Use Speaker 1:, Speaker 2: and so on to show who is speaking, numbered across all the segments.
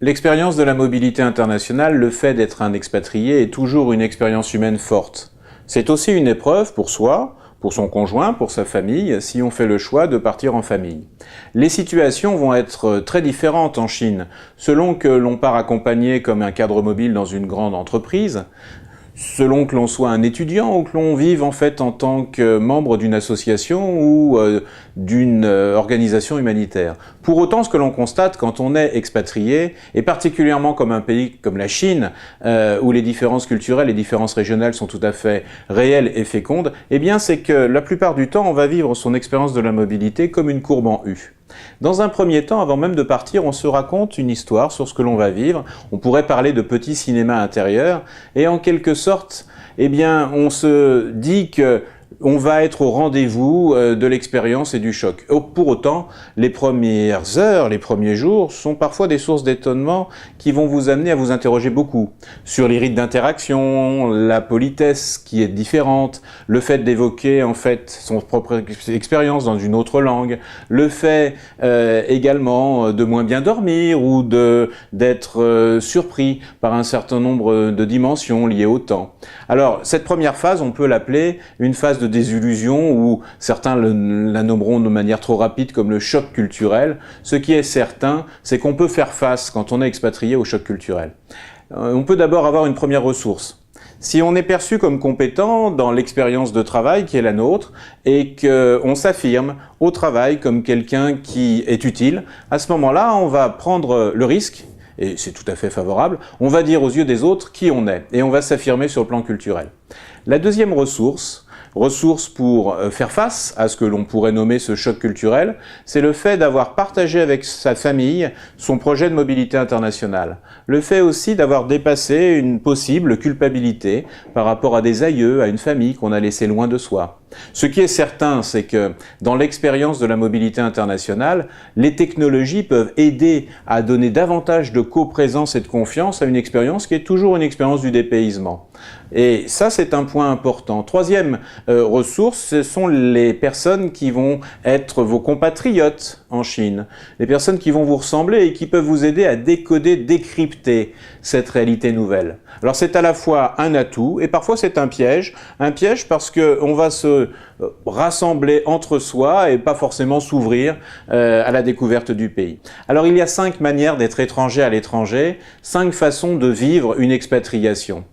Speaker 1: L'expérience de la mobilité internationale, le fait d'être un expatrié, est toujours une expérience humaine forte. C'est aussi une épreuve pour soi, pour son conjoint, pour sa famille, si on fait le choix de partir en famille. Les situations vont être très différentes en Chine, selon que l'on part accompagné comme un cadre mobile dans une grande entreprise, selon que l'on soit un étudiant ou que l'on vive en fait en tant que membre d'une association ou d'une organisation humanitaire. Pour autant, ce que l'on constate quand on est expatrié, et particulièrement comme un pays comme la Chine, où les différences culturelles et différences régionales sont tout à fait réelles et fécondes, eh bien c'est que la plupart du temps, on va vivre son expérience de la mobilité comme une courbe en U. Dans un premier temps, avant même de partir, on se raconte une histoire sur ce que l'on va vivre. On pourrait parler de petit cinéma intérieur et en quelque sorte, eh bien, on se dit que on va être au rendez-vous de l'expérience et du choc. Pour autant, les premières heures, les premiers jours sont parfois des sources d'étonnement qui vont vous amener à vous interroger beaucoup sur les rites d'interaction, la politesse qui est différente, le fait d'évoquer en fait son propre expérience dans une autre langue, le fait également de moins bien dormir ou d'être surpris par un certain nombre de dimensions liées au temps. Alors, cette première phase, on peut l'appeler une phase de désillusion ou certains la nommeront de manière trop rapide comme le choc culturel. Ce qui est certain, c'est qu'on peut faire face, quand on est expatrié, au choc culturel. On peut d'abord avoir une première ressource. Si on est perçu comme compétent dans l'expérience de travail qui est la nôtre et qu'on s'affirme au travail comme quelqu'un qui est utile, à ce moment-là, on va prendre le risque, et c'est tout à fait favorable, on va dire aux yeux des autres qui on est et on va s'affirmer sur le plan culturel. La deuxième ressource pour faire face à ce que l'on pourrait nommer ce choc culturel, c'est le fait d'avoir partagé avec sa famille son projet de mobilité internationale. Le fait aussi d'avoir dépassé une possible culpabilité par rapport à des aïeux, à une famille qu'on a laissé loin de soi. Ce qui est certain, c'est que dans l'expérience de la mobilité internationale, les technologies peuvent aider à donner davantage de coprésence et de confiance à une expérience qui est toujours une expérience du dépaysement. Et ça, c'est un point important. Troisième ressource, ce sont les personnes qui vont être vos compatriotes en Chine, les personnes qui vont vous ressembler et qui peuvent vous aider à décoder, décrypter cette réalité nouvelle. Alors c'est à la fois un atout et parfois c'est un piège parce qu'on va se rassembler entre soi et pas forcément s'ouvrir à la découverte du pays. Alors il y a 5 manières d'être étranger à l'étranger, 5 façons de vivre une expatriation.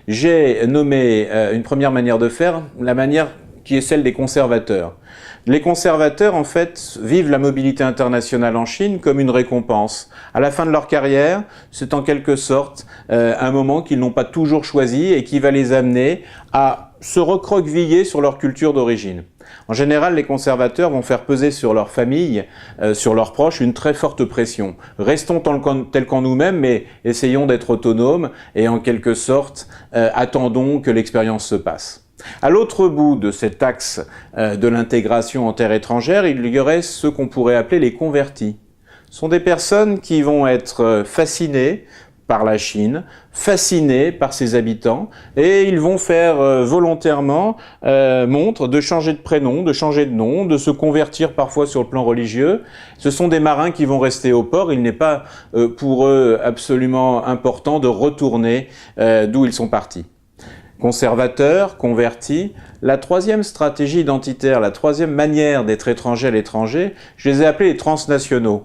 Speaker 1: J'ai nommé une première manière de faire, la manière qui est celle des conservateurs. Les conservateurs, en fait, vivent la mobilité internationale en Chine comme une récompense. À la fin de leur carrière, c'est en quelque sorte un moment qu'ils n'ont pas toujours choisi et qui va les amener à se recroqueviller sur leur culture d'origine. En général, les conservateurs vont faire peser sur leur famille, sur leurs proches, une très forte pression. Restons tels qu'en nous-mêmes, mais essayons d'être autonomes et en quelque sorte, attendons que l'expérience se passe. À l'autre bout de cet axe de l'intégration en terre étrangère, il y aurait ce qu'on pourrait appeler les convertis. Ce sont des personnes qui vont être fascinées par la Chine, fascinés par ses habitants, et ils vont faire volontairement montre de changer de prénom, de changer de nom, de se convertir parfois sur le plan religieux. Ce sont des marins qui vont rester au port, il n'est pas pour eux absolument important de retourner d'où ils sont partis. Conservateurs, convertis. La troisième stratégie identitaire, la troisième manière d'être étranger à l'étranger, je les ai appelés les transnationaux.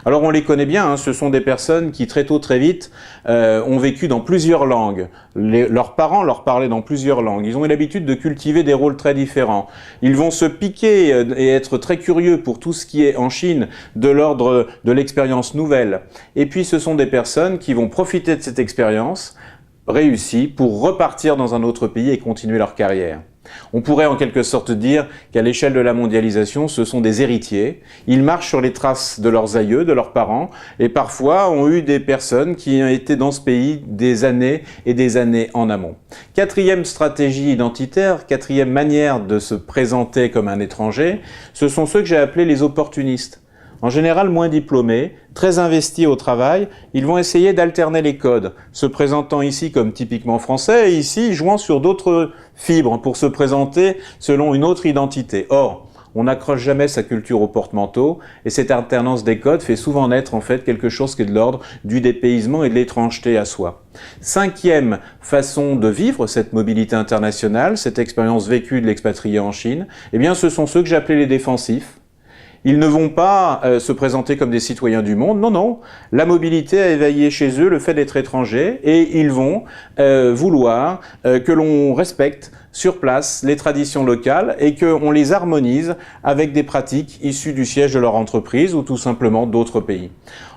Speaker 1: Alors on les connaît bien, hein, ce sont des personnes qui très tôt, très vite, ont vécu dans plusieurs langues. Leurs parents leur parlaient dans plusieurs langues. Ils ont eu l'habitude de cultiver des rôles très différents. Ils vont se piquer et être très curieux pour tout ce qui est en Chine de l'ordre de l'expérience nouvelle. Et puis ce sont des personnes qui vont profiter de cette expérience réussie pour repartir dans un autre pays et continuer leur carrière. On pourrait en quelque sorte dire qu'à l'échelle de la mondialisation, ce sont des héritiers. Ils marchent sur les traces de leurs aïeux, de leurs parents, et parfois ont eu des personnes qui ont été dans ce pays des années et des années en amont. Quatrième stratégie identitaire, quatrième manière de se présenter comme un étranger, ce sont ceux que j'ai appelés les opportunistes. En général moins diplômés, très investis au travail, ils vont essayer d'alterner les codes, se présentant ici comme typiquement français et ici jouant sur d'autres fibres pour se présenter selon une autre identité. Or, on n'accroche jamais sa culture au porte-manteau, et cette alternance des codes fait souvent naître en fait quelque chose qui est de l'ordre du dépaysement et de l'étrangeté à soi. Cinquième façon de vivre cette mobilité internationale, cette expérience vécue de l'expatrié en Chine, eh bien ce sont ceux que j'appelais les défensifs. Ils ne vont pas se présenter comme des citoyens du monde, non, non. La mobilité a éveillé chez eux le fait d'être étrangers et ils vont vouloir que l'on respecte sur place les traditions locales et qu'on les harmonise avec des pratiques issues du siège de leur entreprise ou tout simplement d'autres pays.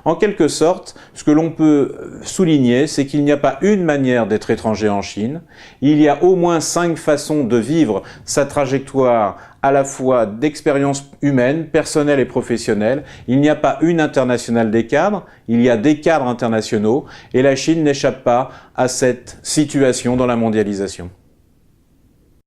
Speaker 1: En quelque sorte, ce que l'on peut souligner, c'est qu'il n'y a pas une manière d'être étranger en Chine. Il y a au moins 5 façons de vivre sa trajectoire à la fois d'expérience humaine, personnelle et professionnelle. Il n'y a pas une internationale des cadres, il y a des cadres internationaux et la Chine n'échappe pas à cette situation dans la mondialisation.